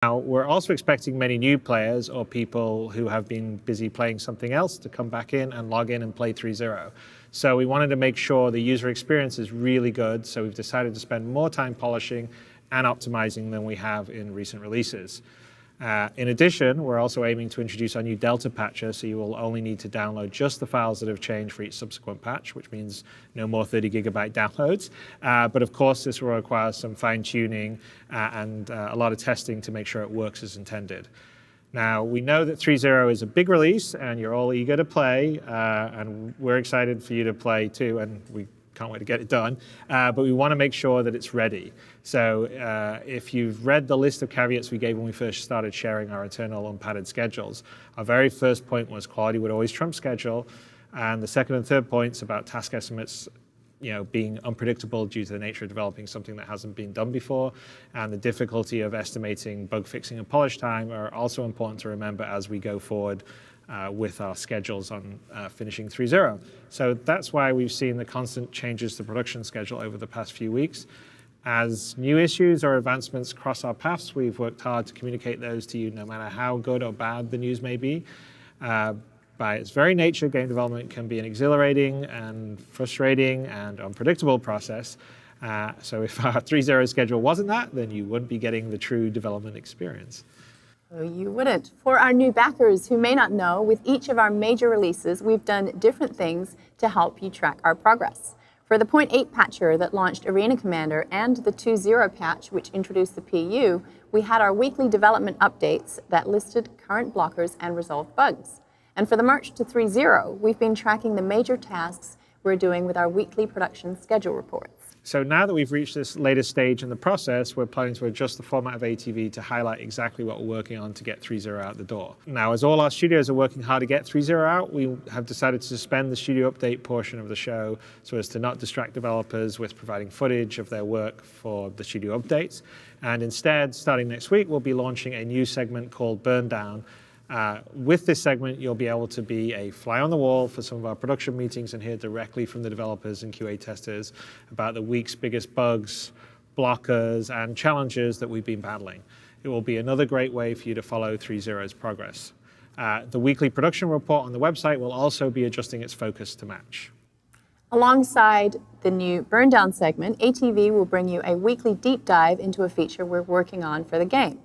Now, we're also expecting many new players or people who have been busy playing something else to come back in and log in and play 3.0. So we wanted to make sure the user experience is really good, so we've decided to spend more time polishing and optimizing than we have in recent releases. In addition, we're also aiming to introduce our new Delta patcher, so you will only need to download just the files that have changed for each subsequent patch, which means no more 30 gigabyte downloads. But of course, this will require some fine-tuning and a lot of testing to make sure it works as intended. Now, we know that 3.0 is a big release, and you're all eager to play, and we're excited for you to play too, and we can't wait to get it done, but we want to make sure that it's ready. So if you've read the list of caveats we gave when we first started sharing our internal unpadded schedules, our very first point was quality would always trump schedule, and the second and third points about task estimates being unpredictable due to the nature of developing something that hasn't been done before, and the difficulty of estimating bug fixing and polish time are also important to remember as we go forward with our schedules on finishing 3.0. So that's why we've seen the constant changes to the production schedule over the past few weeks. As new issues or advancements cross our paths, we've worked hard to communicate those to you no matter how good or bad the news may be. By its very nature, game development can be an exhilarating and frustrating and unpredictable process. So if our 3.0 schedule wasn't that, then you wouldn't be getting the true development experience. Oh, you wouldn't. For our new backers who may not know, with each of our major releases, we've done different things to help you track our progress. For the 0.8 patcher that launched Arena Commander and the 2.0 patch, which introduced the PU, we had our weekly development updates that listed current blockers and resolved bugs. And for the march to 3.0, we've been tracking the major tasks we're doing with our weekly production schedule reports. So now that we've reached this latest stage in the process, we're planning to adjust the format of ATV to highlight exactly what we're working on to get 3.0 out the door. Now, as all our studios are working hard to get 3.0 out, we have decided to suspend the studio update portion of the show so as to not distract developers with providing footage of their work for the studio updates. And instead, starting next week, we'll be launching a new segment called Burn Down. With this segment, you'll be able to be a fly on the wall for some of our production meetings and hear directly from the developers and QA testers about the week's biggest bugs, blockers, and challenges that we've been battling. It will be another great way for you to follow 3.0's progress. The weekly production report on the website will also be adjusting its focus to match. Alongside the new Burn Down segment, ATV will bring you a weekly deep dive into a feature we're working on for the game.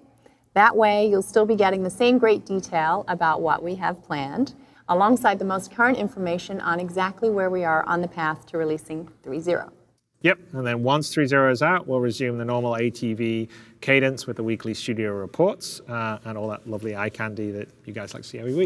That way, you'll still be getting the same great detail about what we have planned, alongside the most current information on exactly where we are on the path to releasing 3.0. Yep, and then once 3.0 is out, we'll resume the normal ATV cadence with the weekly studio reports and all that lovely eye candy that you guys like to see every week.